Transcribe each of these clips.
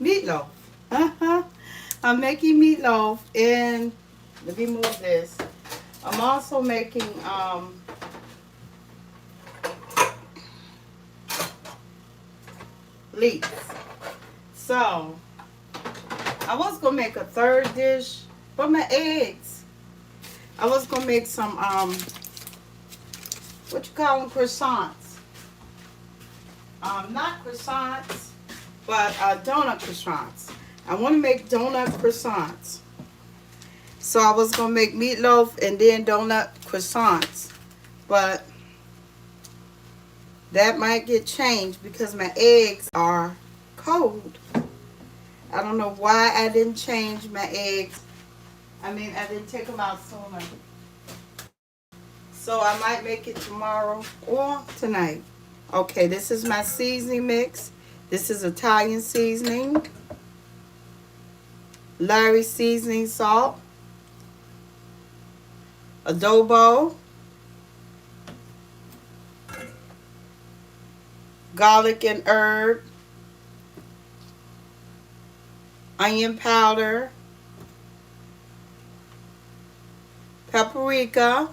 Meatloaf. I'm making meatloaf, and let me move this. I'm also making leeks. So I was gonna make a third dish, but my eggs. I was gonna make some what you call them, croissants. Not croissants, but donut croissants. I want to make donut croissants. So I was gonna make meatloaf and then donut croissants, but that might get changed because my eggs are cold. I don't know why I didn't change my eggs. I mean, I didn't take them out sooner. So I might make it tomorrow or tonight. Okay, this is my seasoning mix. This is Italian seasoning, Larry seasoning salt, adobo, garlic and herb, onion powder, paprika,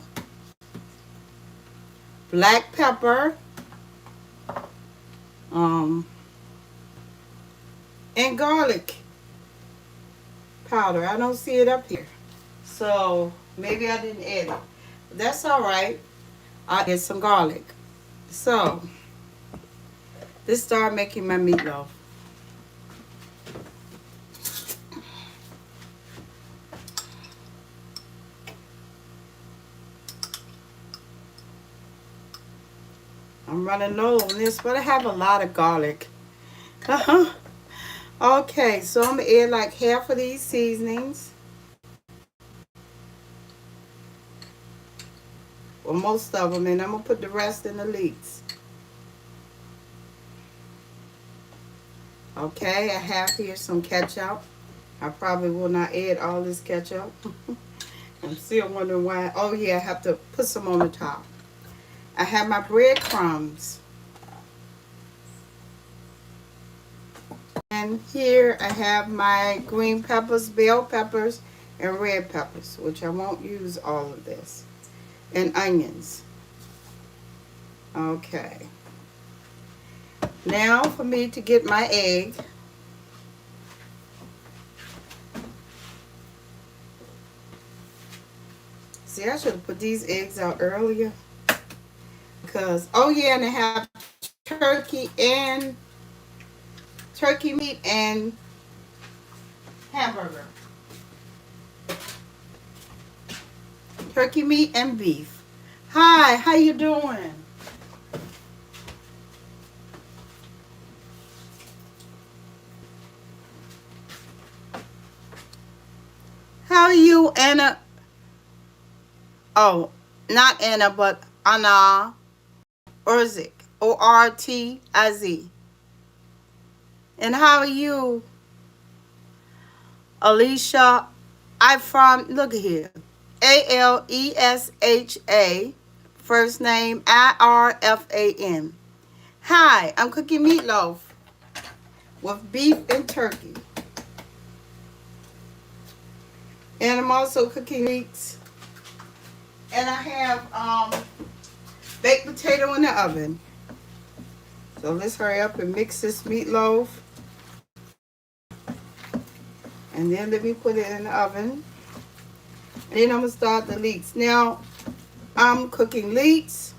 black pepper, um, and garlic powder. I don't see it up here. So maybe I didn't add it. That's all right. I'll add some garlic. So let's start making my meatloaf. I'm running low on this, but I have a lot of garlic. Okay, so I'm going to add like half of these seasonings. Or most of them, and I'm going to put the rest in the leeks. Okay, I have here some ketchup. I probably will not add all this ketchup. I'm still wondering why. Oh yeah, I have to put some on the top. I have my breadcrumbs. And here I have my green peppers, bell peppers, and red peppers, which I won't use all of this. And onions. Okay. Now for me to get my egg. See, I should have put these eggs out earlier. Because, oh yeah, and I have turkey meat and hamburger. Turkey meat and beef. Hi, how you doing? How are you, Anna? Oh, not Anna, but Anna Orzik. Ortiz. And how are you, Alicia? I from, look here, Alesha, first name Irfan. Hi, I'm cooking meatloaf with beef and turkey. And I'm also cooking leeks. And I have baked potato in the oven. So let's hurry up and mix this meatloaf. And then let me put it in the oven. And then I'm going to start the leeks. Now, I'm cooking leeks.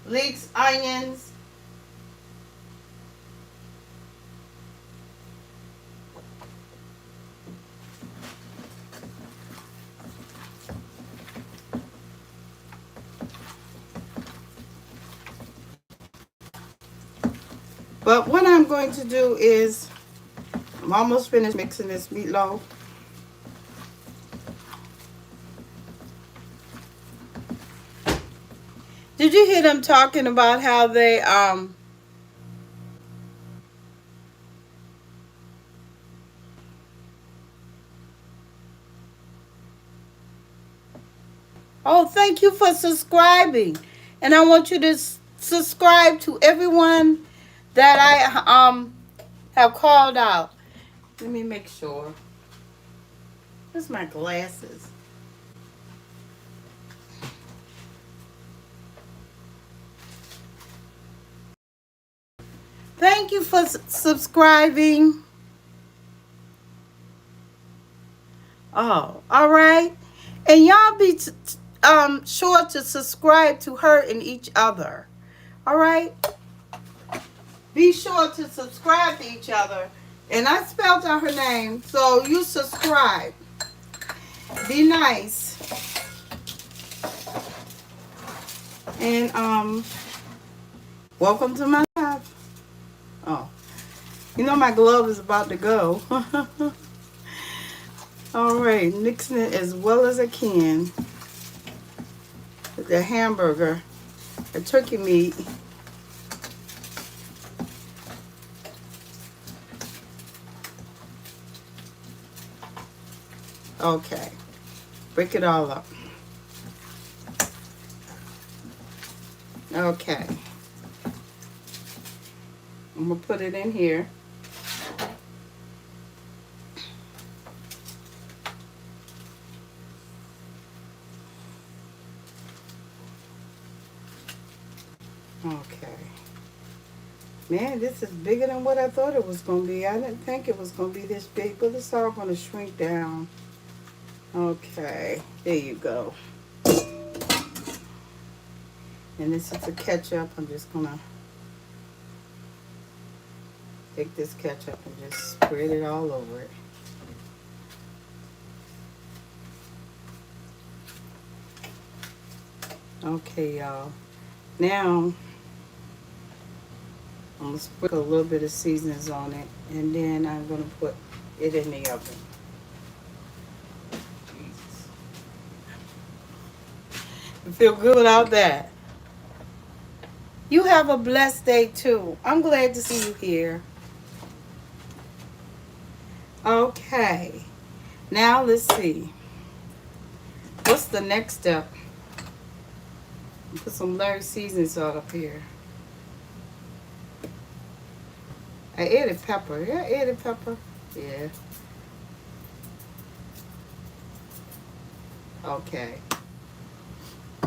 Leeks, onions. But what I'm going to do is, I'm almost finished mixing this meatloaf. Did you hear them talking about how they oh, thank you for subscribing. And I want you to subscribe to everyone that I have called out. Let me make sure. Where's my glasses? Thank you for subscribing. Oh, all right. And y'all be sure to subscribe to her and each other. All right? Be sure to subscribe to each other. And I spelled out her name, so you subscribe. Be nice. And welcome to my life. Oh, you know my glove is about to go. All right, mixing it as well as I can. The hamburger, the turkey meat. Okay, break it all up. Okay, I'm gonna put it in here. Okay. Man, this is bigger than what I thought it was going to be. I didn't think it was going to be this big, but it's all going to shrink down. Okay, there you go. And this is the ketchup. I'm just going to take this ketchup and just spread it all over it. Okay, y'all. Now, I'm going to sprinkle a little bit of seasonings on it, and then I'm going to put it in the oven. Jesus. I feel good without that. You have a blessed day, too. I'm glad to see you here. Okay. Now, let's see. What's the next step? Put some Larry seasonings out up here. I added pepper. Yeah, I added pepper. Yeah. Okay.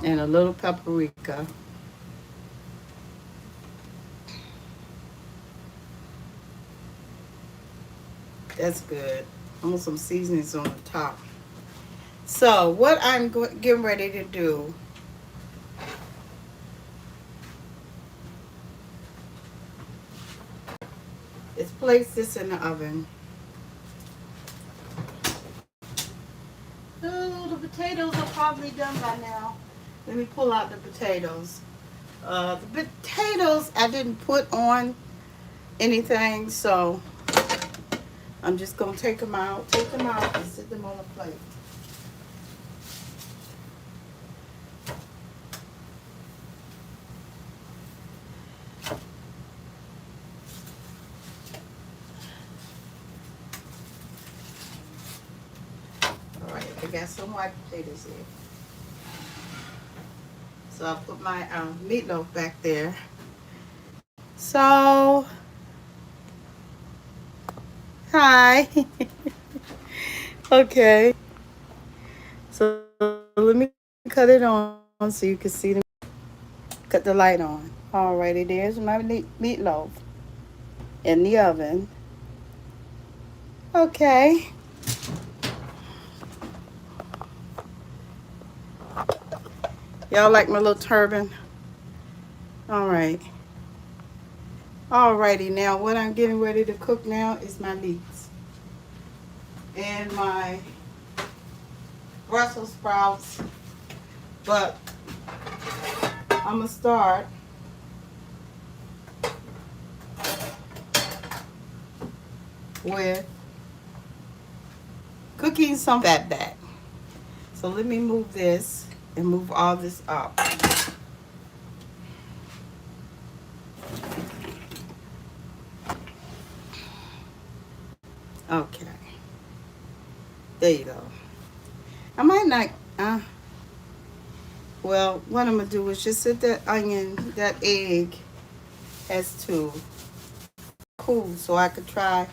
And a little paprika. That's good. I want some seasonings on the top. So, what I'm getting ready to do is place this in the oven. Oh, the potatoes are probably done by now. Let me pull out the potatoes. The potatoes I didn't put on anything, so I'm just going to take them out and sit them on a plate. I got some white potatoes here. So I'll put my meatloaf back there. So, hi. Okay. So let me cut it on so you can see cut the light on. Alrighty, there's my meatloaf in the oven. Okay. Y'all like my little turban? Alright. Alrighty, now what I'm getting ready to cook now is my meats. And my Brussels sprouts. But I'm going to start with cooking some fat back. So let me move this and move all this up. Okay. There you go. I might not, well, what I'm gonna do is just set that onion, that egg has to cool so I could try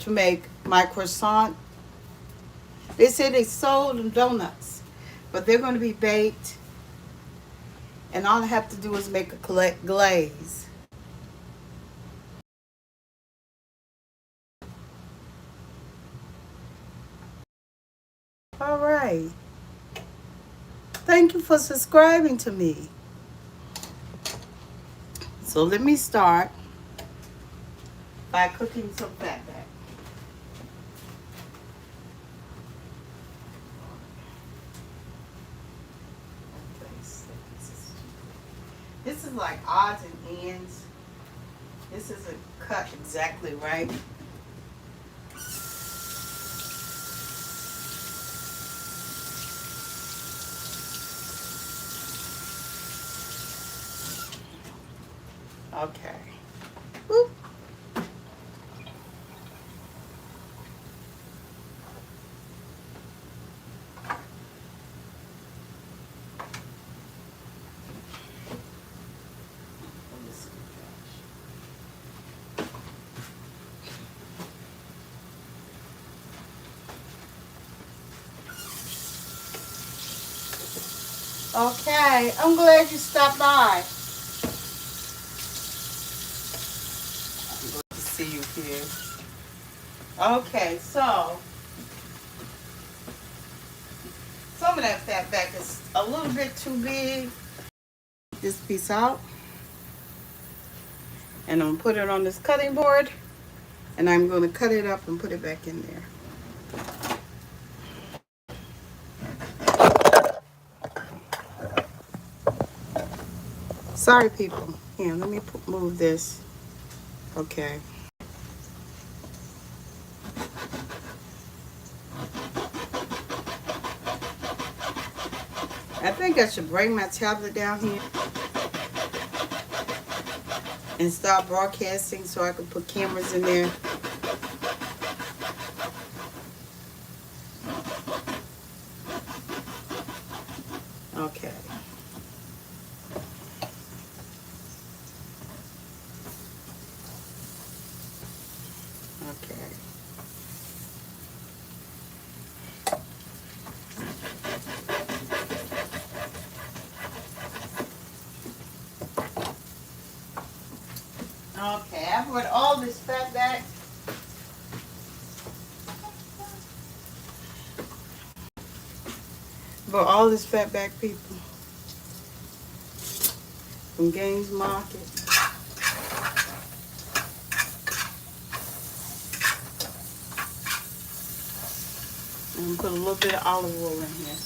to make my croissant. They say they sold them donuts, but they're going to be baked, and all I have to do is make a glaze. All right. Thank you for subscribing to me. So let me start by cooking some fat back. This is like odds and ends. This isn't cut exactly right. Okay. Whoop. Okay, I'm glad you stopped by. I'm glad to see you here. Okay, so some of that fat back is a little bit too big. This piece out, and I'm gonna put it on this cutting board, and I'm gonna cut it up and put it back in there. Sorry, people. Here, let me move this. Okay. I think I should bring my tablet down here and start broadcasting so I can put cameras in there. Okay. Okay. Okay, I put all this fat back. But all this fat back, people, from Gaines Market. And put a little bit of olive oil in here.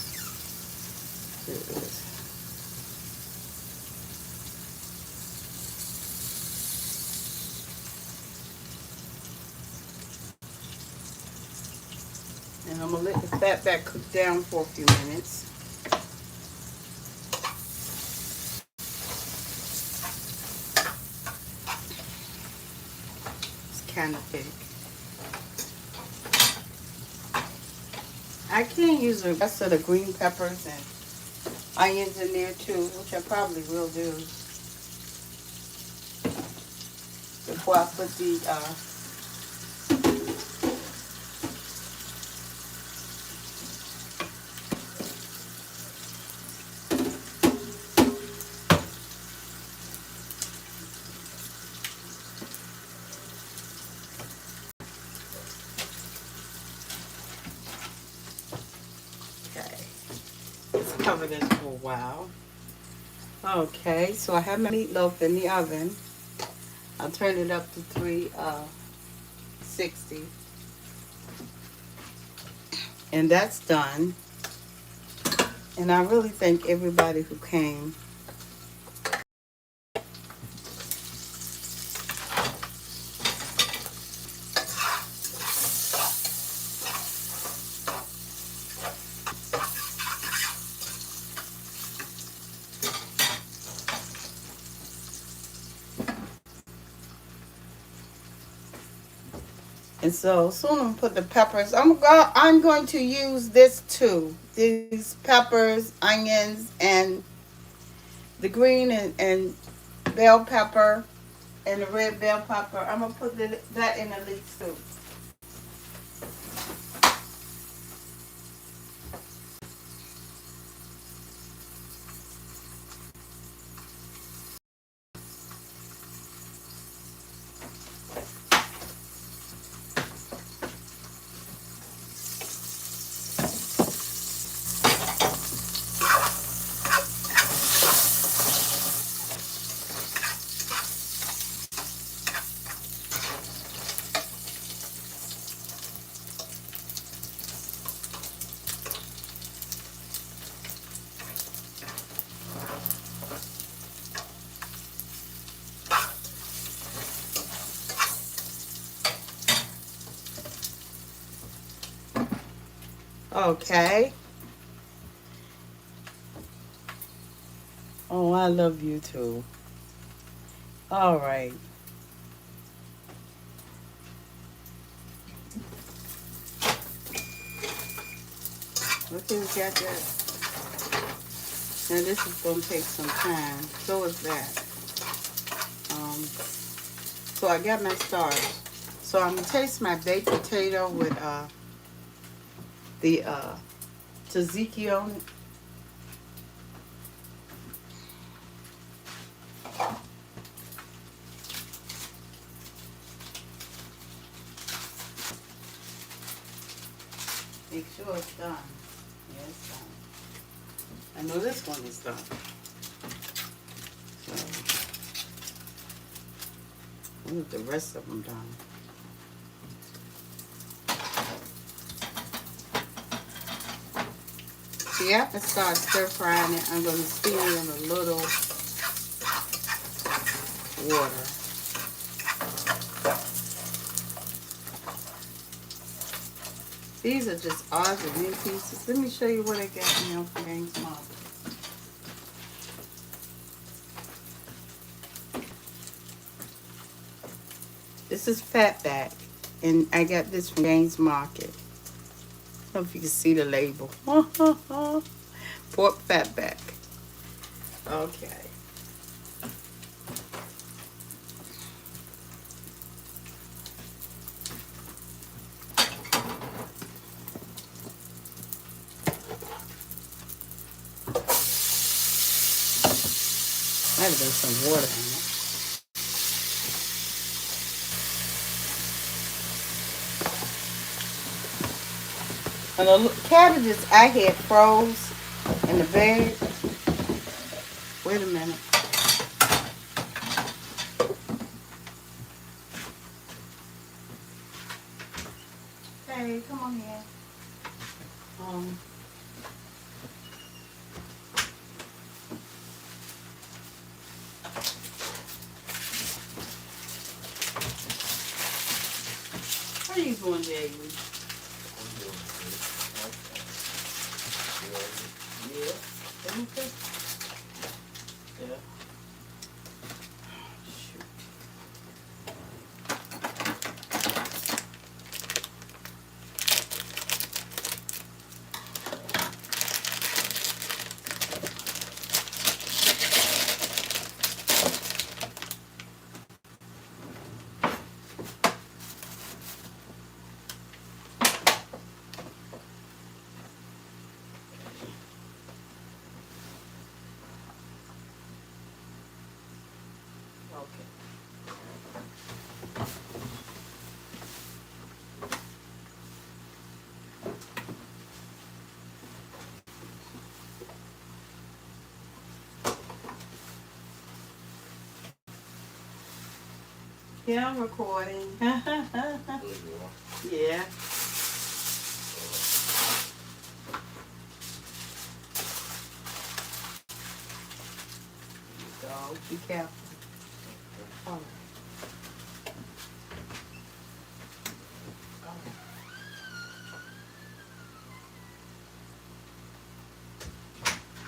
There it is. And I'm going to let the fat back cook down for a few minutes. It's kind of thick. I can use the rest of the green peppers and onions in there too, which I probably will do before I put the cover this for a while. Okay, so I have my meatloaf in the oven. I'll turn it up to 360. And that's done. And I really thank everybody who came. And so soon I'm gonna put the peppers. I'm going to use this too. These peppers, onions, and the green and bell pepper and the red bell pepper. I'm going to put that in the leek soup. Okay. Oh, I love you too. All right. Okay, we got that. Now this is going to take some time. So is that. So I got my starch. So I'm going to taste my baked potato with the tzatziki on it. Make sure it's done. Yeah, it's done. I know this one is done. So, I want the rest of them done. See, after I start stir frying it, I'm going to steam it in a little water. These are just odds and end pieces. Let me show you what I got now from James Market. This is fatback, and I got this from James Market. I don't know if you can see the label. Pork fatback. Okay. Might have been some water in it. And the cabbages I had froze in the bag. Wait a minute. Hey, come on here. What are you doing, Jay? Yeah. Yeah. Shoot. Yeah, I'm recording. Yeah. So be careful. All right.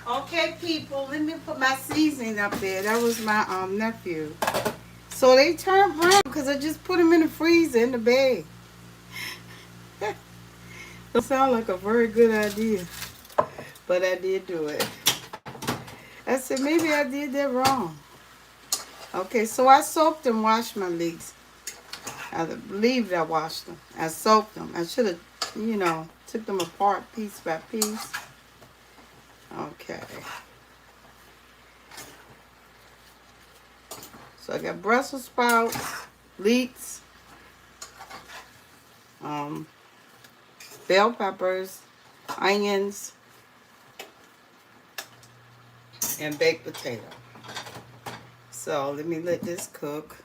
Okay, people, let me put my seasoning up there. That was my nephew. So they turned brown because I just put them in the freezer in the bag. Don't sound like a very good idea, but I did do it. I said, maybe I did that wrong. Okay, so I soaked and washed my leeks. I believed I washed them. I soaked them. I should have, took them apart piece by piece. Okay. So I got Brussels sprouts, leeks, bell peppers, onions, and baked potato. So let me let this cook.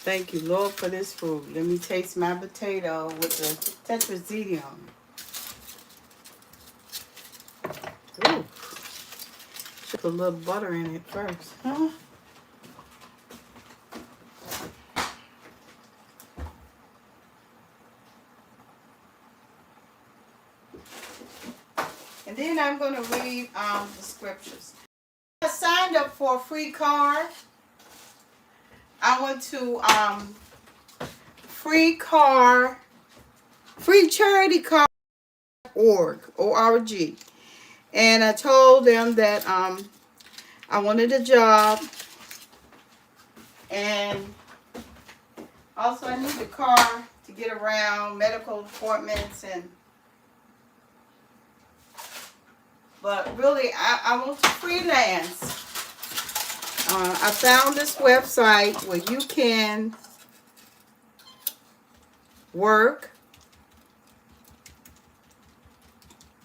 Thank you, Lord, for this food. Let me taste my potato with the Tzatziki on it. Ooh. Should put a little butter in it first. Huh? And then I'm going to read the scriptures. I signed up for a free card. I went to freecharitycard.org, O-R-G. And I told them that I wanted a job. And also I need a car to get around, medical appointments, but really I want to freelance. I found this website where you can work.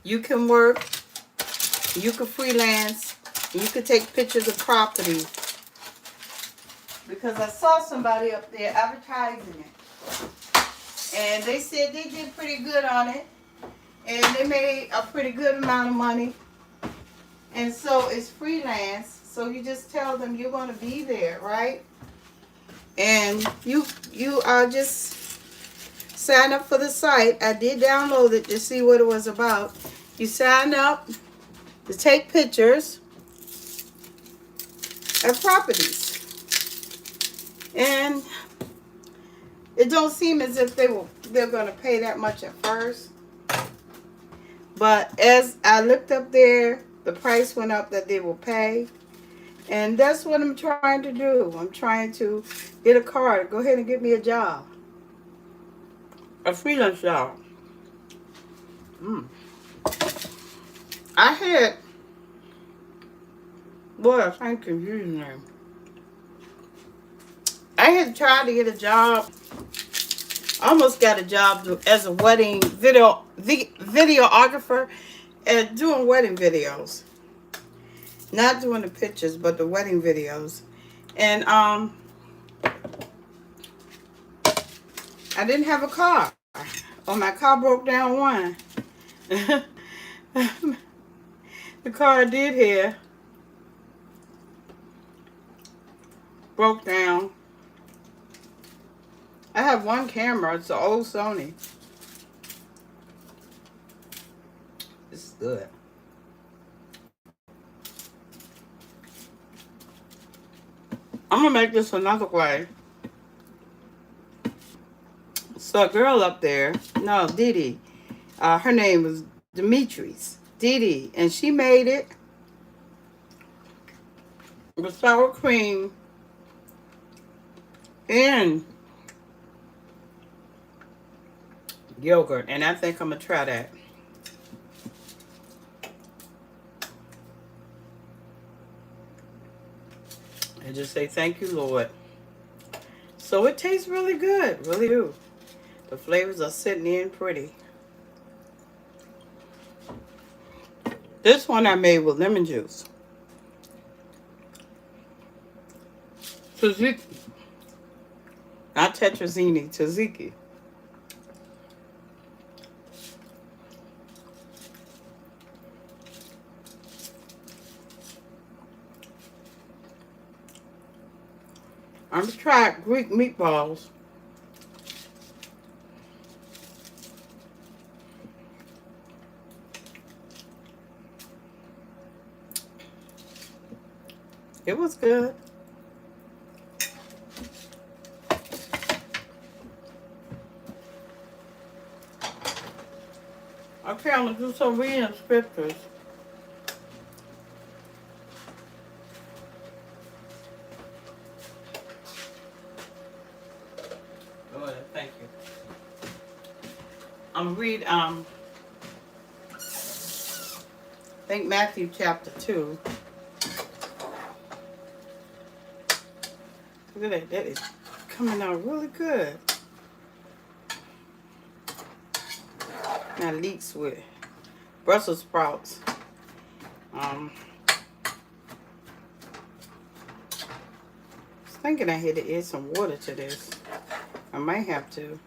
You can freelance, and you can take pictures of property. Because I saw somebody up there advertising it. And they said they did pretty good on it. And they made a pretty good amount of money. And so it's freelance. So you just tell them you're going to be there, right? And you just sign up for the site. I did download it to see what it was about. You sign up to take pictures of properties. And it don't seem as if they're going to pay that much at first. But as I looked up there, the price went up that they will pay. And that's what I'm trying to do. I'm trying to get a card. Go ahead and get me a job. A freelance job. I had, boy, thank you, Jesus' name. I had tried to get a job. Almost got a job as a wedding videographer and doing wedding videos. Not doing the pictures, but the wedding videos. And I didn't have a car. Oh, my car broke down one. The car I did here broke down. I have one camera. It's an old Sony. This is good. I'm going to make this another way. So a girl up there, no, Didi. Her name was Demetrius. Didi. And she made it with sour cream and yogurt. And I think I'm going to try that. And just say, thank you, Lord. So it tastes really good. Really do. The flavors are sitting in pretty. This one I made with lemon juice. Tzatziki. Not tetrazzini, tzatziki. I'm going to try Greek meatballs. It was good. Okay, I'm going to do some reading of scriptures. I'm read I think Matthew chapter 2. Look at that. That is coming out really good. Now leeks with Brussels sprouts. I was thinking I had to add some water to this. I might have to.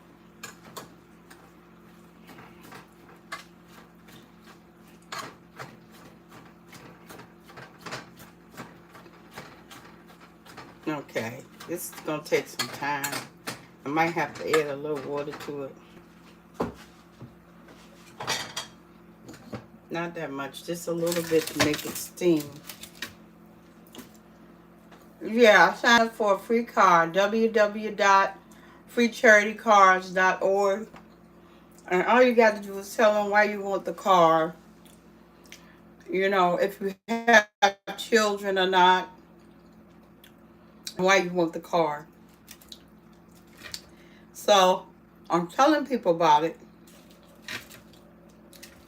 Okay, this is gonna take some time. I might have to add a little water to it. Not that much, just a little bit to make it steam. Yeah, sign up for a free card, www.freecharitycards.org. And all you got to do is tell them why you want the card. You know, if you have children or not, why you want the card. So, I'm telling people about it,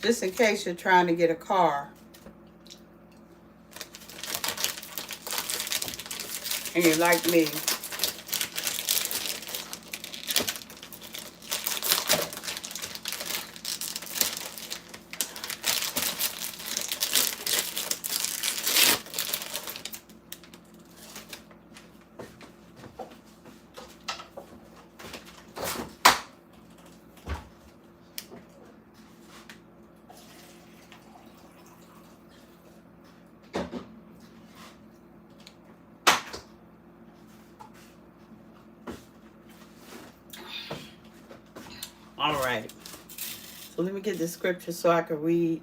just in case you're trying to get a car. And you're like me. All right. So let me get the scripture so I can read.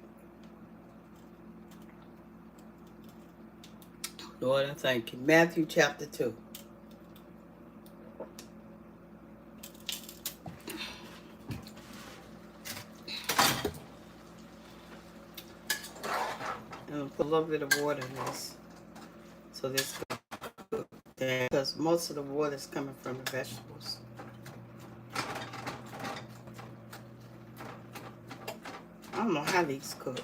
Lord, I thank you. Matthew chapter 2. And I'll put a little bit of water in this. So this can cook there. Because most of the water is coming from the vegetables. I don't know how these cook.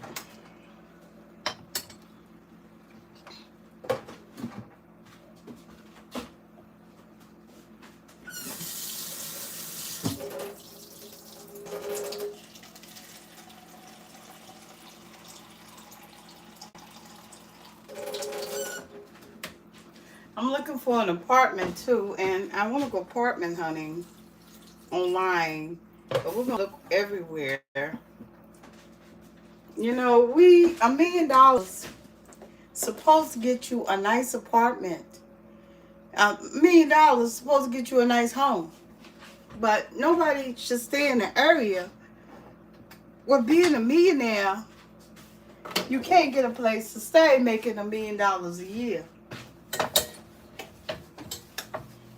I'm looking for an apartment too, and I want to go apartment hunting online, but we're gonna look everywhere. You know, $1 million supposed to get you a nice apartment. $1 million supposed to get you a nice home, but nobody should stay in the area. Well, being a millionaire, you can't get a place to stay making $1 million a year.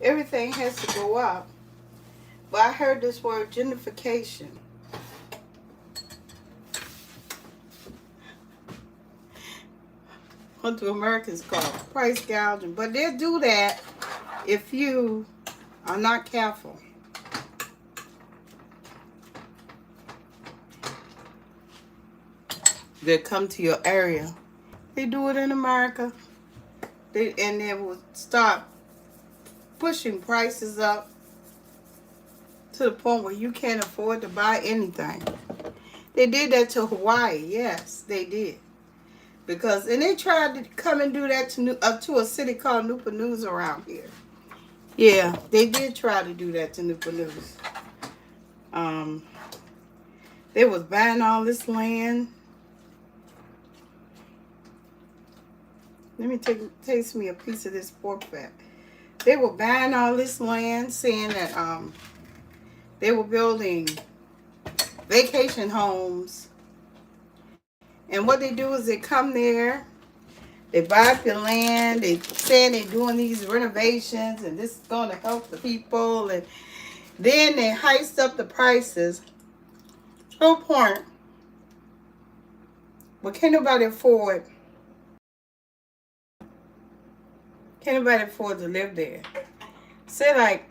Everything has to go up. But I heard this word gentrification. What do Americans call it? Price gouging. But they'll do that if you are not careful. They'll come to your area. They do it in America. And they will start pushing prices up to the point where you can't afford to buy anything. They did that to Hawaii. Yes, they did. And they tried to come and do that to a city called Newport News around here. Yeah, they did try to do that to Newport News. They was buying all this land. Let me taste me a piece of this pork fat. They were buying all this land, saying that they were building vacation homes. And what they do is they come there, they buy up your land, they saying they're doing these renovations and this is going to help the people. And then they heist up the prices to a point where can't nobody afford to live there. Say like,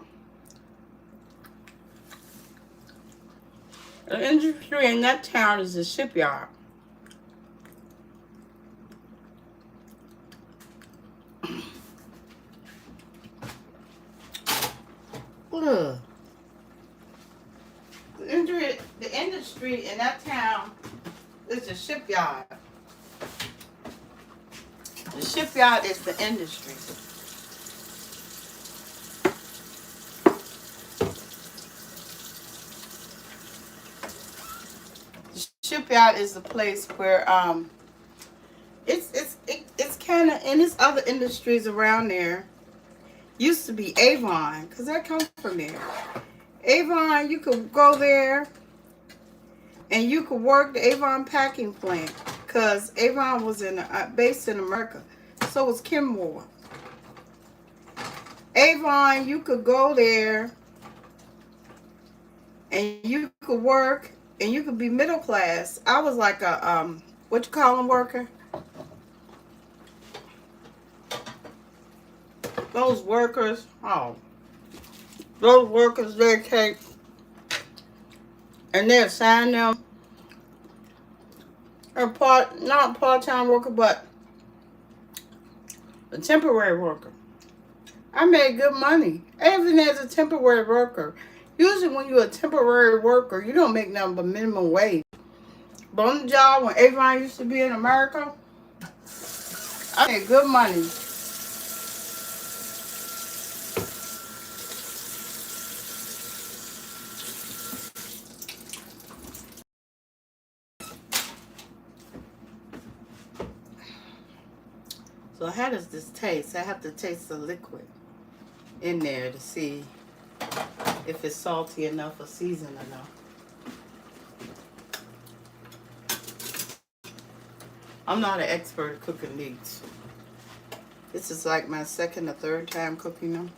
The industry in that town is the shipyard. Ugh. The industry in that town is the shipyard. The shipyard is the industry. The shipyard is the place where it's kind of, and there's other industries around there. Used to be Avon, because I come from there. Avon, you could go there and you could work the Avon packing plant, because Avon was based in America. So was Kenmore. Avon, you could go there and you could work and you could be middle class. I was like a what you call them, worker? Those workers, those workers, they take and they assign them not part-time worker, but a temporary worker. I made good money, even as a temporary worker. Usually when you're a temporary worker, you don't make nothing but minimum wage. But on the job, when Avon used to be in America, I made good money. So how does this taste? I have to taste the liquid in there to see if it's salty enough or seasoned enough. I'm not an expert at cooking meats. This is like my second or third time cooking them.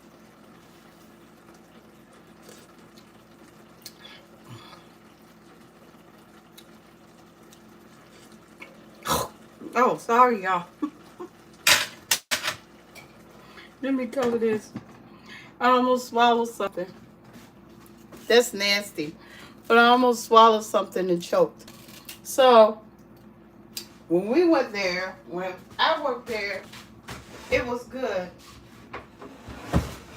Oh, sorry, y'all. Let me cover this. I almost swallowed something. That's nasty. But I almost swallowed something and choked. So, when we went there, when I worked there, it was good.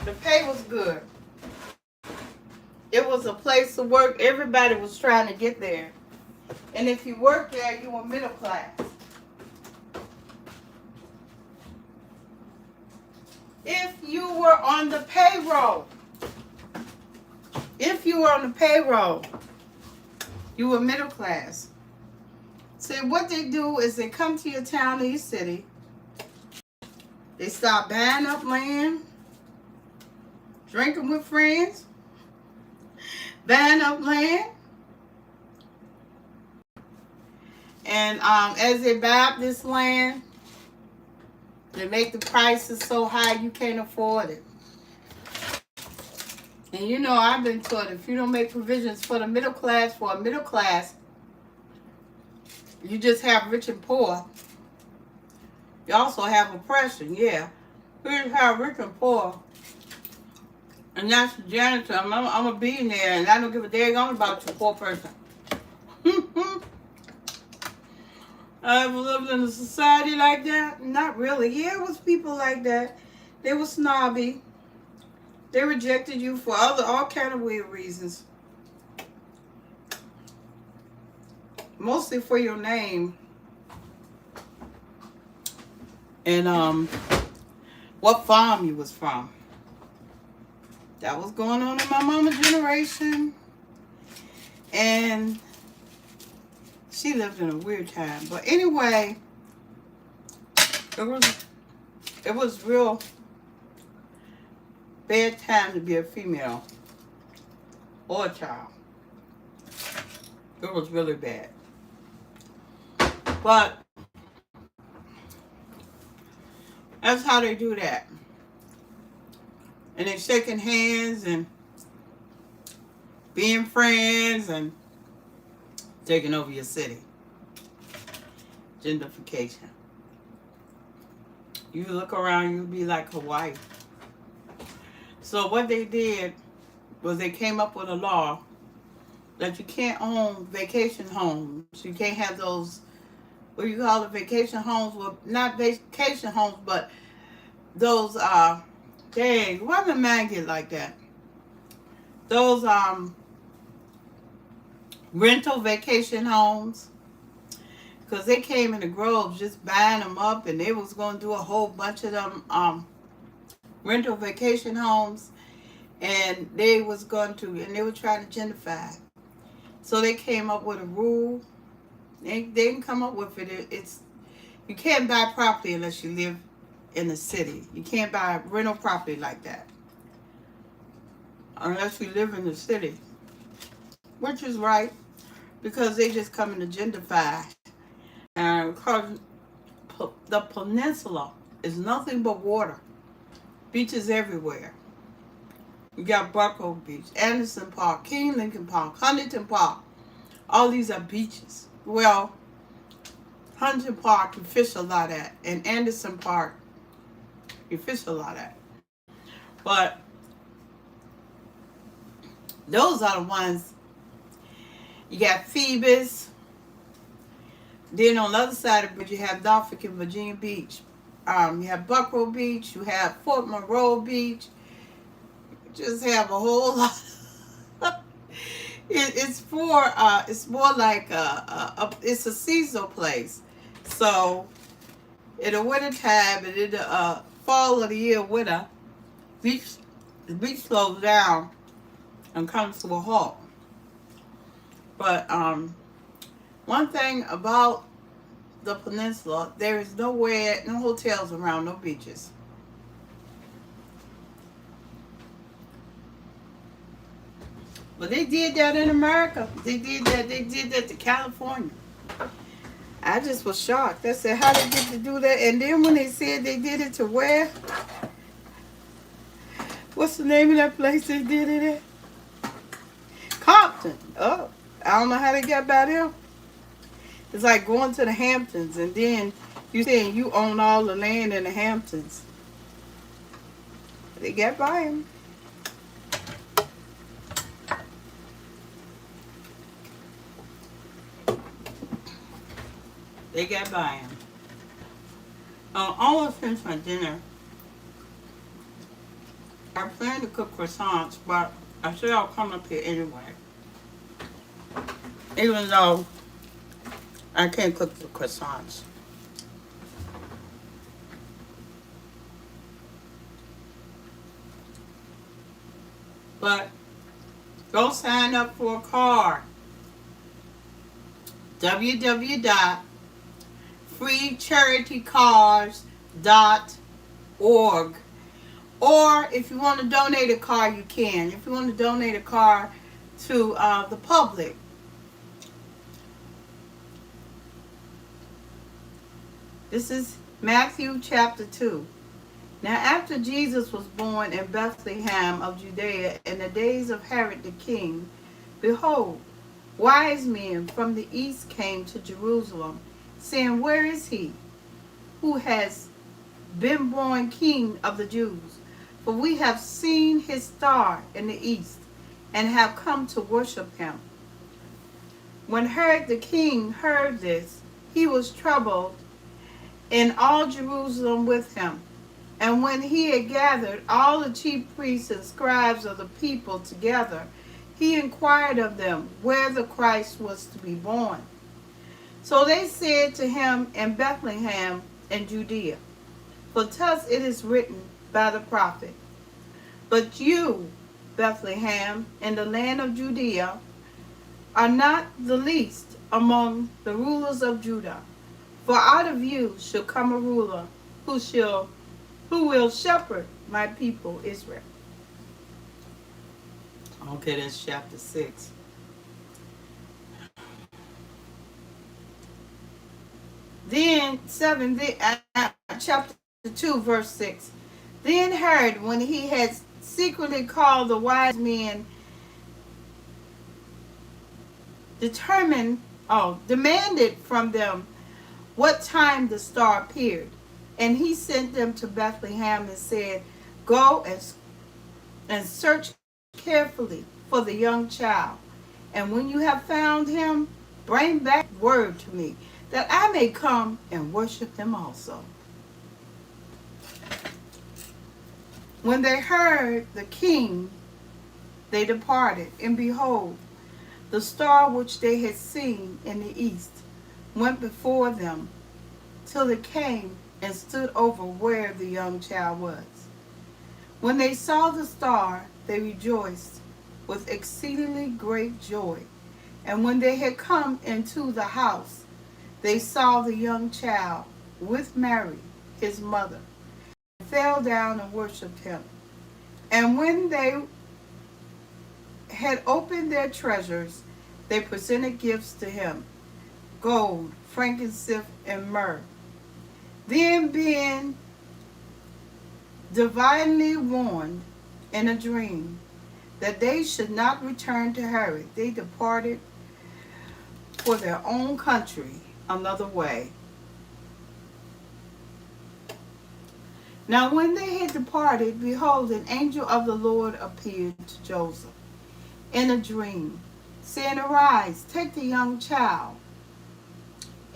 The pay was good. It was a place to work. Everybody was trying to get there. And if you worked there, you were middle class. If you were on the payroll, you were middle class. So what they do is they come to your town or your city. They start buying up land, drinking with friends, buying up land. And as they buy up this land, they make the prices so high you can't afford it. And you know, I've been taught if you don't make provisions for the middle class, for a middle class, you just have rich and poor. You also have oppression, yeah. You just have rich and poor. And that's the janitor. I'm a billionaire, and I don't give a daggone about your poor person. I ever lived in a society like that? Not really. Yeah, it was people like that. They were snobby. They rejected you for all kind of weird reasons. Mostly for your name. And what farm you was from. That was going on in my mama's generation. And she lived in a weird time. But anyway, it was real bad time to be a female or a child. It was really bad. But that's how they do that. And they're shaking hands and being friends and taking over your city. Gentrification. You look around, you'll be like Hawaii. So what they did was they came up with a law that you can't own vacation homes. You can't have those, what you call it, vacation homes. Well, not vacation homes, but those, dang, why the man get like that? Those, rental vacation homes. Because they came in the groves just buying them up, and they was going to do a whole bunch of them, rental vacation homes. And they was going to, and they were trying to gentrify. So they came up with a rule. They didn't come up with it. It's, you can't buy property unless you live in the city. You can't buy rental property like that unless you live in the city, which is right, because they just coming to gentrify. And because the peninsula is nothing but water, beaches everywhere. You got Bucko Beach, Anderson Park, King Lincoln Park, Huntington Park. All these are beaches. Well, Huntington Park you fish a lot at, and Anderson Park you fish a lot at. But those are the ones. You got Phoebus. Then on the other side of the bridge, you have Norfolk and Virginia Beach. You have Buckrow Beach. You have Fort Monroe Beach. You just have a whole lot. It's more like it's a seasonal place. So in the winter time and in the fall of the year, winter, the beach slows down and comes to a halt. But one thing about the peninsula, there is nowhere, no hotels around, no beaches. But they did that in America. They did that to California. I just was shocked. I said, how they get to do that? And then when they said they did it to where? What's the name of that place they did it at? Compton. Oh, I don't know how they got by there. It's like going to the Hamptons and then you saying you own all the land in the Hamptons. They got by him. They got by him. I almost finished my dinner. I plan to cook croissants, but I said I'll come up here anyway. Even though I can't cook the croissants. But go sign up for a card. www.freecharitycars.org. Or if you want to donate a car, you can. If you want to donate a car to the public, this is Matthew chapter 2. Now after Jesus was born in Bethlehem of Judea in the days of Herod the king, behold, wise men from the east came to Jerusalem, saying, where is he who has been born King of the Jews? For we have seen his star in the east, and have come to worship him. When Herod the king heard this, he was troubled, and all Jerusalem with him. And when he had gathered all the chief priests and scribes of the people together, he inquired of them where the Christ was to be born. So they said to him, in Bethlehem in Judea. For thus it is written by the prophet, but you, Bethlehem, in the land of Judea, are not the least among the rulers of Judah. For out of you shall come a ruler who will shepherd my people Israel. Okay, that's chapter 6. Then chapter 2, verse 6. Then Herod, when he had secretly called the wise men, demanded from them what time the star appeared. And he sent them to Bethlehem and said, go and search carefully for the young child. And when you have found him, bring back word to me, that I may come and worship him also. When they heard the king, they departed, and behold, the star which they had seen in the east went before them till it came and stood over where the young child was. When they saw the star, they rejoiced with exceedingly great joy. And when they had come into the house, they saw the young child with Mary, his mother, and fell down and worshipped him. And when they had opened their treasures, they presented gifts to him, gold, frankincense, and myrrh. Then, being divinely warned in a dream that they should not return to Herod, they departed for their own country another way. Now when they had departed, behold, an angel of the Lord appeared to Joseph in a dream, saying, Arise, take the young child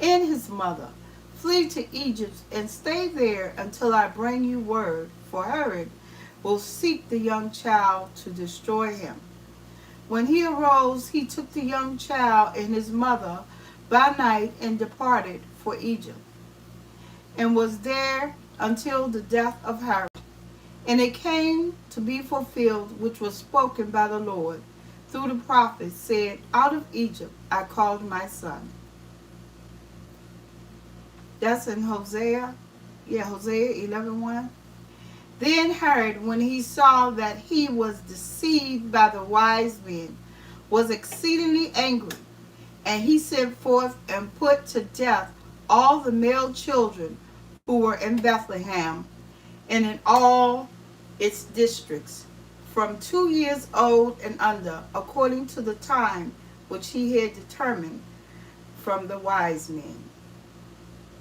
and his mother, flee to Egypt, and stay there until I bring you word, for Herod will seek the young child to destroy him. When he arose, he took the young child and his mother by night and departed for Egypt, and was there until the death of Herod. And it came to be fulfilled, which was spoken by the Lord through the prophet, said, Out of Egypt I called my son. That's in Hosea. Hosea 11:1. Then Herod, when he saw that he was deceived by the wise men, was exceedingly angry, and he sent forth and put to death all the male children who were in Bethlehem and in all its districts, from 2 years old and under, according to the time which he had determined from the wise men.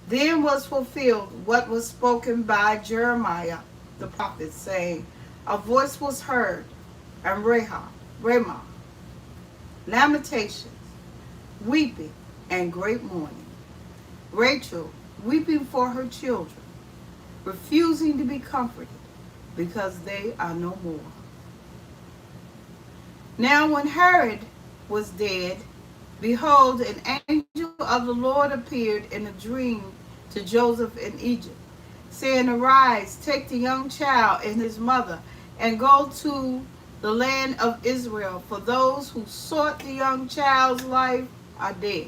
Then was fulfilled what was spoken by Jeremiah the prophet, saying, A voice was heard, and Ramah, lamentations, weeping, and great mourning. Rachel weeping for her children, refusing to be comforted, because they are no more. Now when Herod was dead, behold, an angel of the Lord appeared in a dream to Joseph in Egypt, saying, Arise, take the young child and his mother, and go to the land of Israel, for those who sought the young child's life are dead.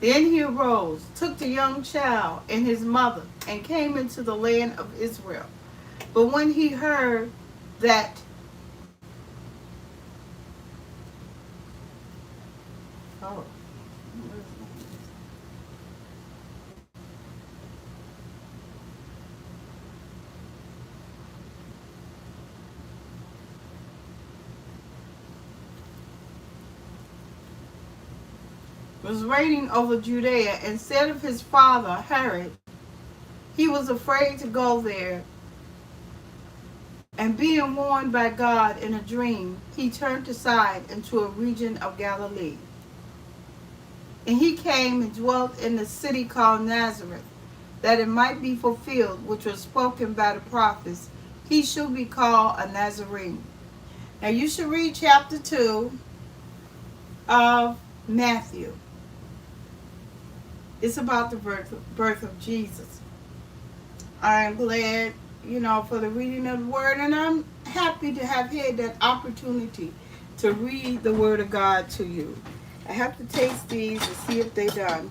Then he arose, took the young child and his mother, and came into the land of Israel. But when he heard that was reigning over Judea, instead of his father Herod, he was afraid to go there. And being warned by God in a dream, he turned aside into a region of Galilee. And he came and dwelt in the city called Nazareth, that it might be fulfilled, which was spoken by the prophets, he shall be called a Nazarene. Now you should read chapter 2 of Matthew. It's about the birth of Jesus. I'm glad, for the reading of the word, and I'm happy to have had that opportunity to read the word of God to you. I have to taste these and see if they're done.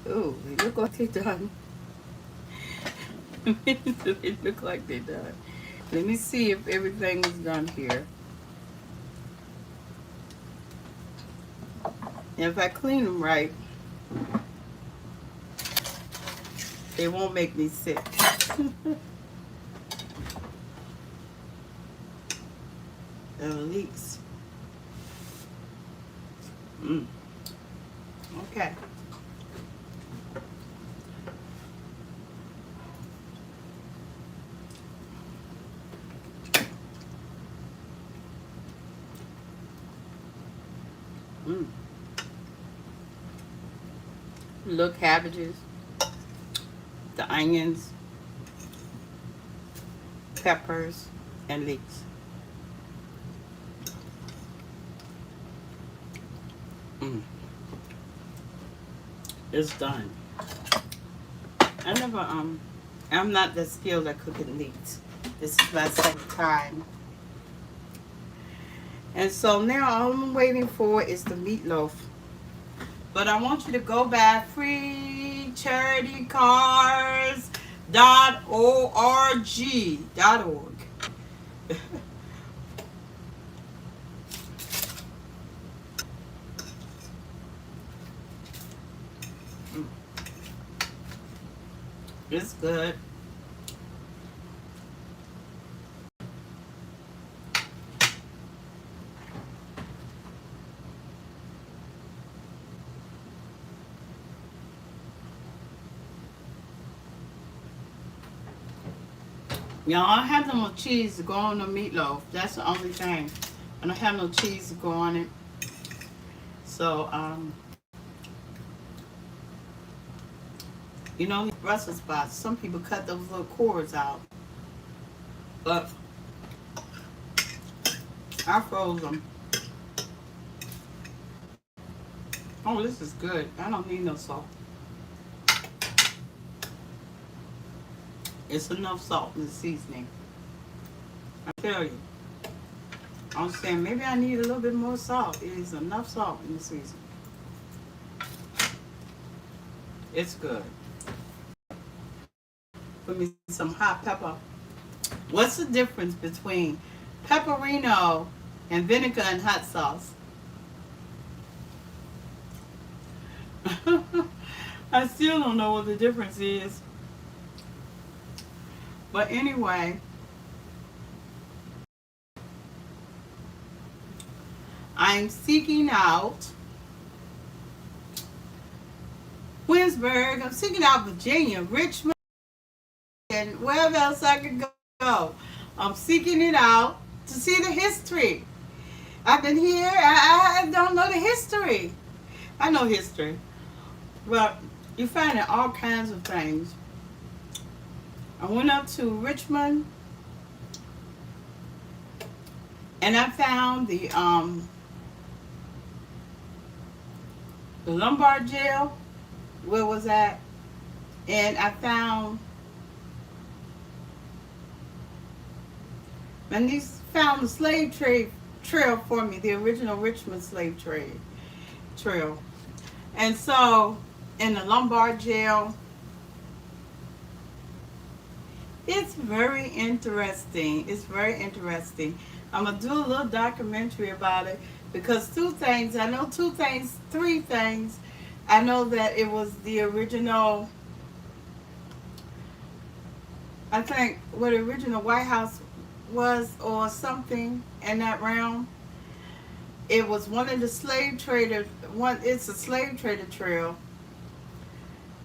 Oh, they look like they're done. They look like they're done. Let me see if everything is done here. And if I clean them right, they won't make me sick. Leaks. Okay. little cabbages, the onions, peppers, and leeks. Mm. It's done. I never I'm not that skilled at cooking leeks. This is my second time. And so now all I'm waiting for is the meatloaf. But I want you to go by freecharitycars.org. It's good. Y'all, I have no more cheese to go on the meatloaf. That's the only thing. I don't have no cheese to go on it. So, you know, Brussels sprouts, some people cut those little cords out. But I froze them. Oh, this is good. I don't need no salt. It's enough salt in the seasoning. I tell you. I'm saying maybe I need a little bit more salt. It is enough salt in the seasoning. It's good. Put me some hot pepper. What's the difference between pepperino and vinegar and hot sauce? I still don't know what the difference is. But anyway, I'm seeking out Winsburg. I'm seeking out Virginia, Richmond, and wherever else I could go. I'm seeking it out to see the history. I've been here. I don't know the history. I know history. Well, you find out all kinds of things. I went up to Richmond and I found the Lombard jail. Where was that? And I found the slave trade trail for me, the original Richmond slave trade trail. And so in the Lombard jail, it's very interesting. It's very interesting. I'm going to do a little documentary about it because three things. I know that it was the original, I think what the original White House was or something in that realm. It was one of the slave traders, it's a slave trader trail.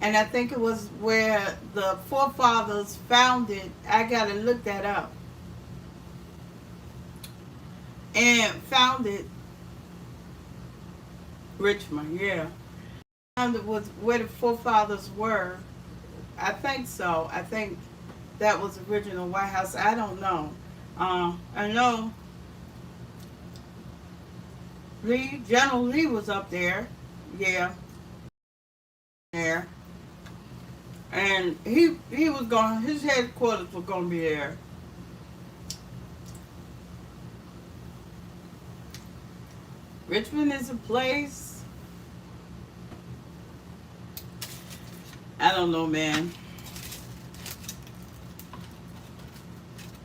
And I think it was where the forefathers founded. I gotta look that up. And founded Richmond, yeah. Founded was where the forefathers were. I think so. I think that was the original White House. I don't know. I know General Lee was up there. Yeah. There. And he was going, his headquarters were going to be there. Richmond is a place, I don't know, man.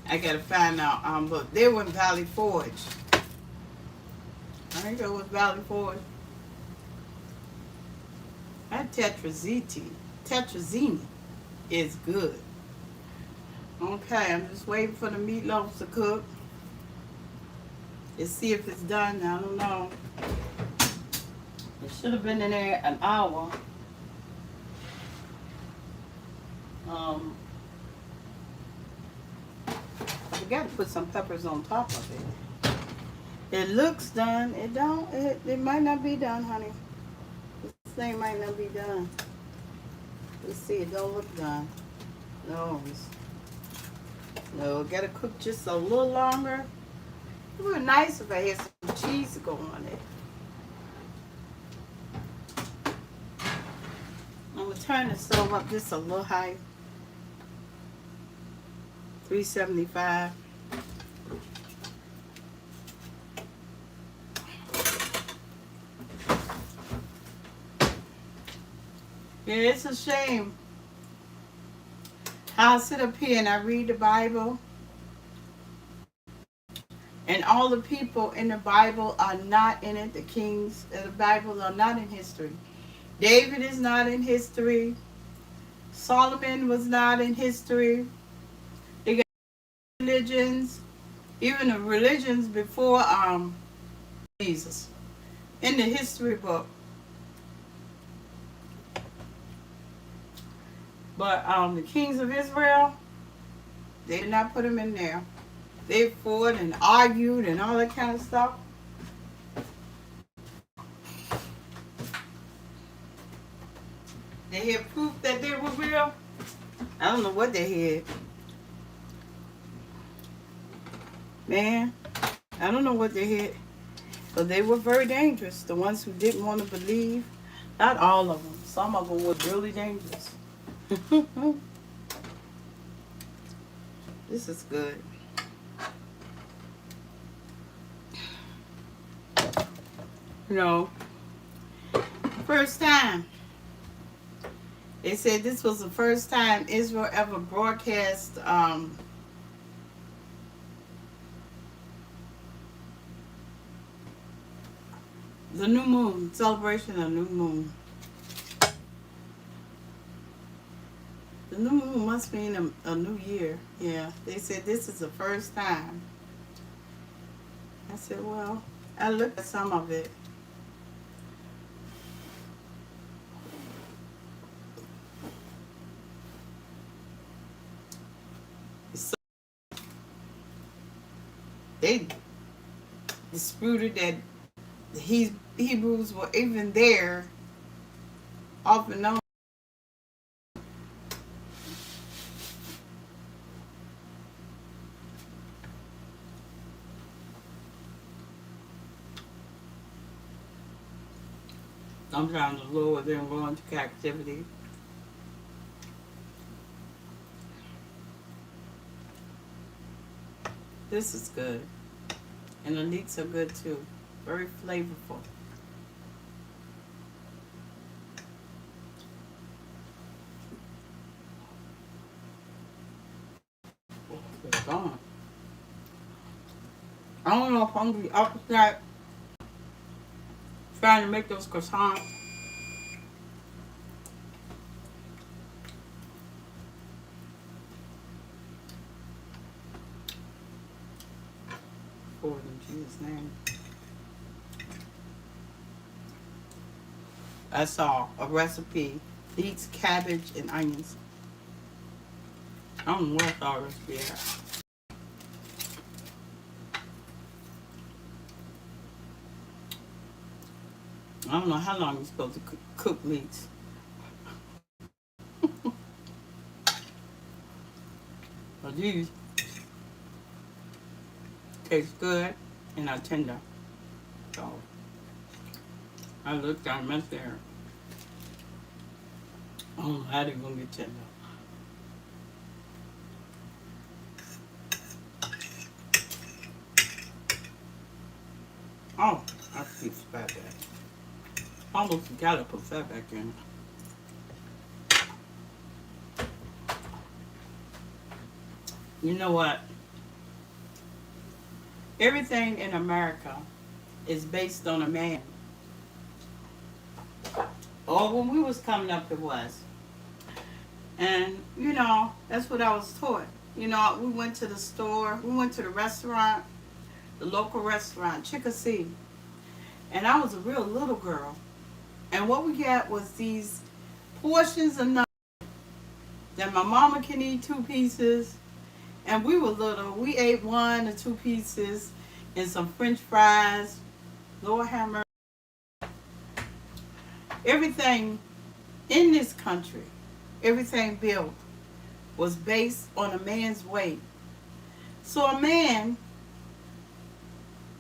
I gotta find out. But they were in Valley Forge. I think it was Valley Forge. That tetrazzini is good. Okay, I'm just waiting for the meatloaf to cook. Let's see if it's done. I don't know. It should have been in there an hour. We got to put some peppers on top of it. It looks done. It don't. It might not be done, honey. This thing might not be done. Let's see, it don't look done. No, no, gotta cook just a little longer. It would be nice if I had some cheese to go on it. I'm gonna turn the stove up just a little higher. 375. Yeah, it's a shame how I sit up here and I read the Bible, and all the people in the Bible are not in it. The kings of the Bible are not in history. David is not in history. Solomon was not in history. They got religions, even the religions before Jesus, in the history book. But the kings of Israel, they did not put them in there. They fought and argued and all that kind of stuff. They had proof that they were real. I don't know what they had. Man, I don't know what they had. But they were very dangerous. The ones who didn't want to believe. Not all of them. Some of them were really dangerous. This is good. You know, first time. They said this was the first time Israel ever broadcast the new moon, celebration of new moon. The new moon must mean a new year. Yeah, they said this is the first time. I said, well, I looked at some of it. So they disputed that the Hebrews were even there off and on. Sometimes the Lord didn't go into captivity. This is good. And the leeks are good too. Very flavorful. It's gone. I don't know if I'm going to be up with that. Trying to make those croissants. Lord, in Jesus' name. I saw a recipe. Leeks, cabbage, and onions. I don't know what I saw a recipe at. I don't know how long you're supposed to cook leeks. But these taste good and are tender. So I looked down right there. I don't know how they're gonna get tender. Oh, I keep fat back. Almost forgot to put fat back in. You know what? Everything in America is based on a man. Or when we was coming up, it was. And, you know, that's what I was taught. You know, we went to the store, we went to the restaurant, the local restaurant, Chickasee. And I was a real little girl. And what we got was these portions of nuggets that my mama can eat 2 pieces. And we were little. We ate 1 or 2 pieces and some French fries. Lord have mercy. Everything in this country everything built was based on a man's weight. So a man,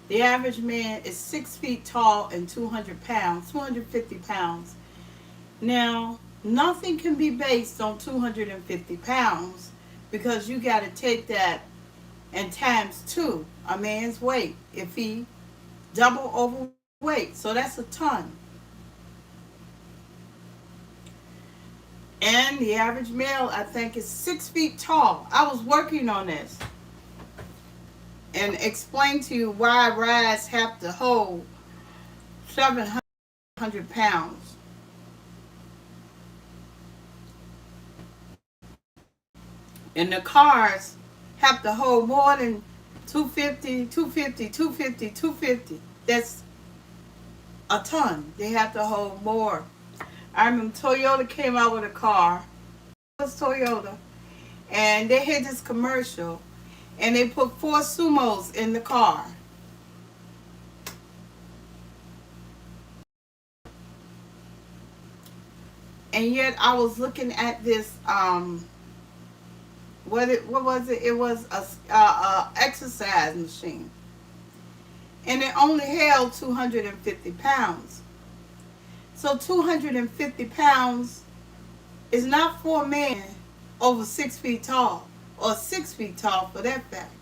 the average man is 6 feet tall and 200 pounds, 250 pounds. Now, nothing can be based on 250 pounds because you got to take that and times two a man's weight if he double overweight. So that's a ton. And the average male, I think, is 6 feet tall. I was working on this and explain to you why rides have to hold 700 pounds. And the cars have to hold more than 250, 250, 250, 250. That's a ton. They have to hold more. I remember Toyota came out with a car. It was Toyota. And they had this commercial. And they put 4 sumos in the car. And yet I was looking at this, what was it? It was a exercise machine. And it only held 250 pounds. So 250 pounds is not for a man over 6 feet tall, or 6 feet tall for that fact.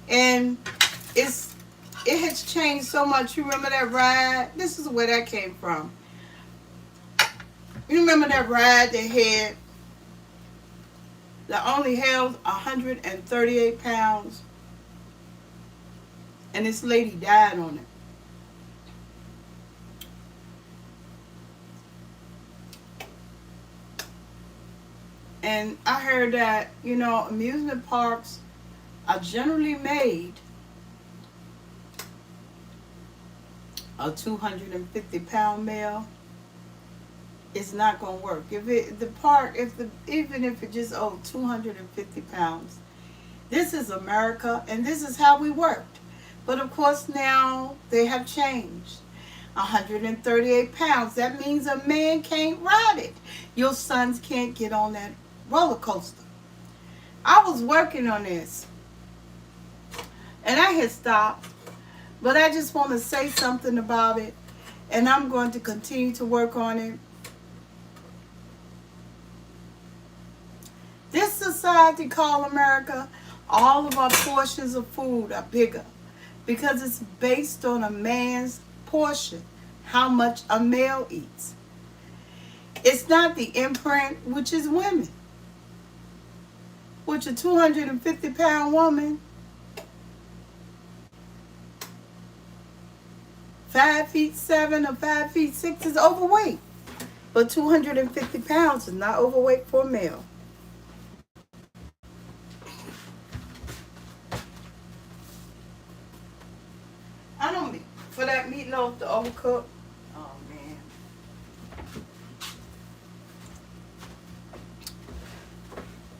And it has changed so much. You remember that ride? This is where that came from. You remember that ride they had that only held 138 pounds? And this lady died on it. And I heard that, amusement parks are generally made a 250-pound male. It's not gonna work. Even if it just owed 250 pounds. This is America, and this is how we worked. But of course now they have changed. 138 pounds. That means a man can't ride it. Your sons can't get on that roller coaster. I was working on this, and I had stopped, but I just want to say something about it, and I'm going to continue to work on it. This society called America, all of our portions of food are bigger because it's based on a man's portion, how much a male eats. It's not the imprint, which is women. Which a 250-pound woman, 5'7" or 5'6" is overweight. But 250 pounds is not overweight for a male. I don't mean for that meatloaf to overcook. Oh man.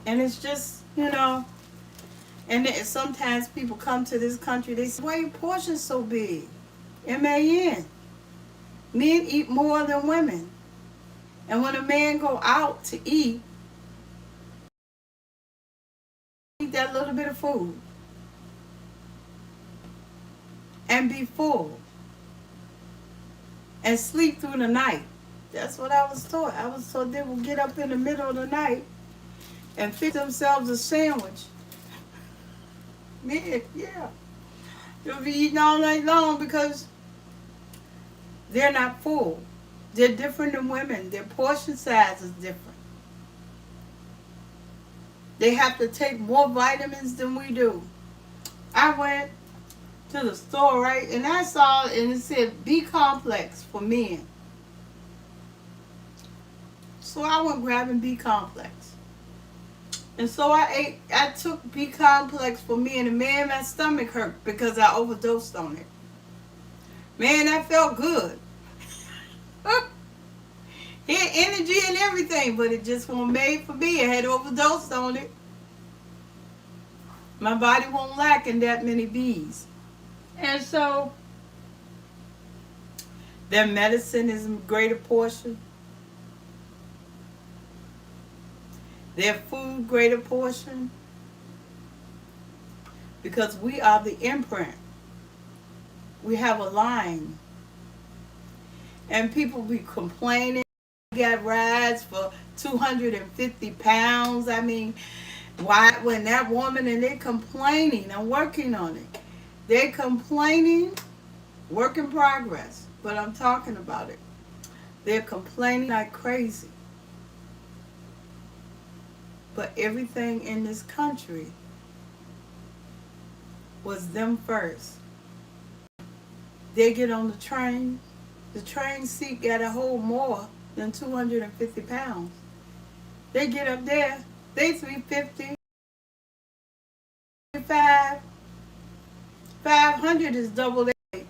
And it's just, and then sometimes people come to this country, they say, why are your portions so big? M-A-N. Men eat more than women. And when a man go out to eat that little bit of food and be full and sleep through the night. That's what I was taught. I was told they would get up in the middle of the night and fix themselves a sandwich. Man, yeah. They'll be eating all night long because they're not full. They're different than women. Their portion size is different. They have to take more vitamins than we do. I went to the store, right, and I saw it, and it said B complex for men. So I went grabbing B complex. And so I took B complex for me, and man, my stomach hurt because I overdosed on it. Man, that felt good. Had energy and everything, but it just wasn't made for me. I had overdosed on it. My body won't lack in that many B's. And so, their medicine is a greater portion. their food greater portion, because we are the imprint. We have a line. And people be complaining, got rides for 250 pounds. I mean, why, when that woman, and they're complaining, I'm working on it. They're complaining, work in progress, but I'm talking about it. They're complaining like crazy. But everything in this country was them first. They get on the train seat got to hold more than 250 pounds. They get up there, they 350, 500 is double their weight.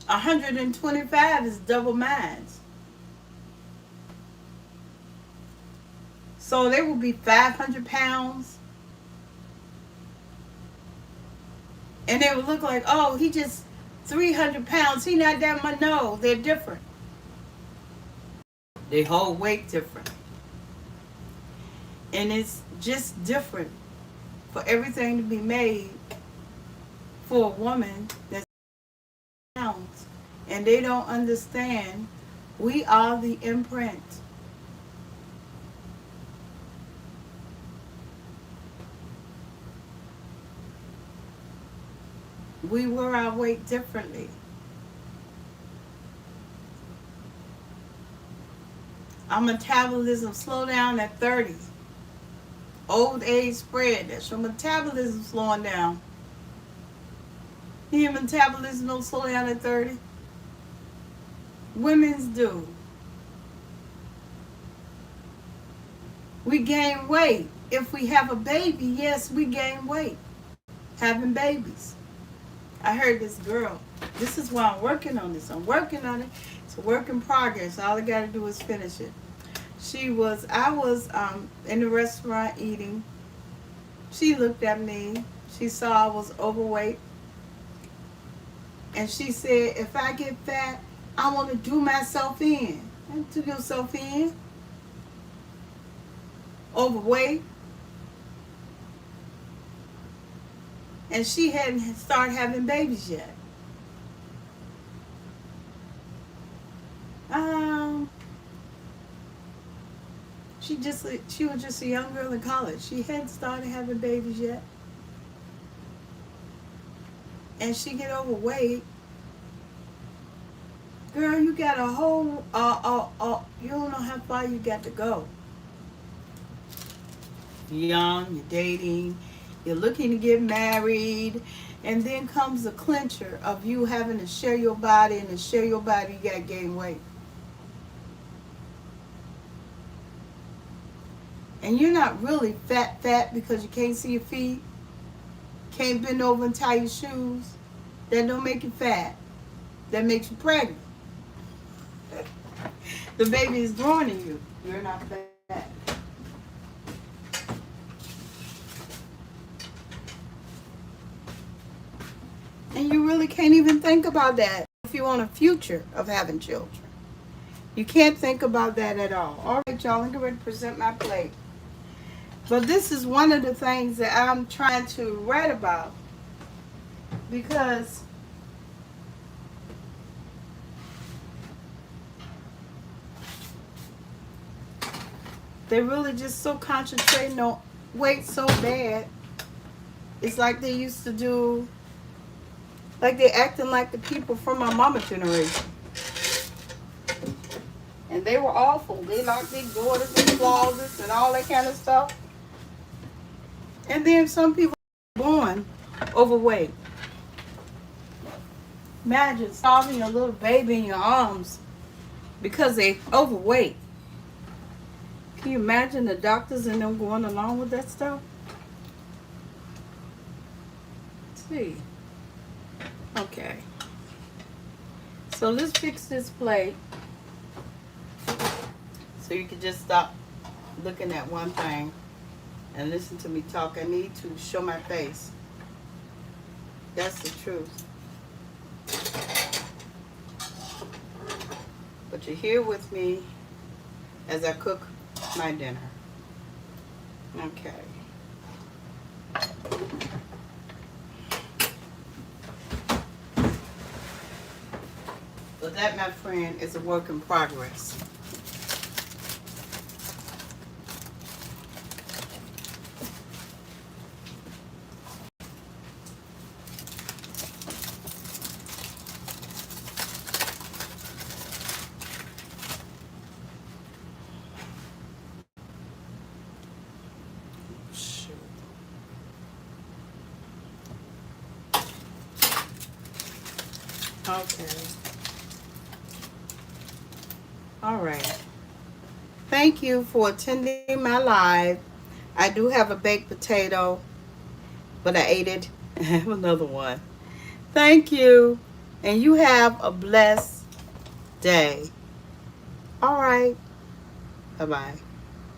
125 is double mine. So they will be 500 pounds. And they would look like, oh, he just 300 pounds. He not that much. No, they're different. They hold weight different. And it's just different for everything to be made for a woman that's pounds. And they don't understand we are the imprint. We wear our weight differently. Our metabolism slow down at 30. Old age spread. That's your metabolism slowing down. Your metabolism don't slow down at 30. Women's do. We gain weight. If we have a baby, yes, we gain weight. Having babies. I heard this girl. This is why I'm working on this. I'm working on it. It's a work in progress. All I got to do is finish it. I was in the restaurant eating. She looked at me. She saw I was overweight. And she said, if I get fat, I want to do myself in. And do yourself in. Overweight. And she hadn't started having babies yet. She was just a young girl in college. She hadn't started having babies yet. And she get overweight. Girl, you got a whole, you don't know how far you got to go. You're young, you're dating, you're looking to get married, and then comes the clincher of you having to share your body, and to share your body, you got to gain weight. And you're not really fat because you can't see your feet, can't bend over and tie your shoes. That don't make you fat. That makes you pregnant. The baby is growing in you. You're not fat. And you really can't even think about that if you want a future of having children. You can't think about that at all. All right, y'all, I'm going to present my plate. But this is one of the things that I'm trying to write about, because they really just so concentrating on weight so bad. It's like they used to do, like they acting like the people from my mama generation. And they were awful. They locked their daughters in closets and all that kind of stuff. And then some people are born overweight. Imagine starving a little baby in your arms because they're overweight. Can you imagine the doctors and them going along with that stuff? Let's see. Okay. So let's fix this plate so you can just stop looking at one thing and listen to me talk. I need to show my face. That's the truth. But you're here with me as I cook my dinner. Okay. So that, my friend, is a work in progress. Shoot. Okay. All right. Thank you for attending my live. I do have a baked potato, but I ate it. I have another one. Thank you. And you have a blessed day. All right. Bye bye.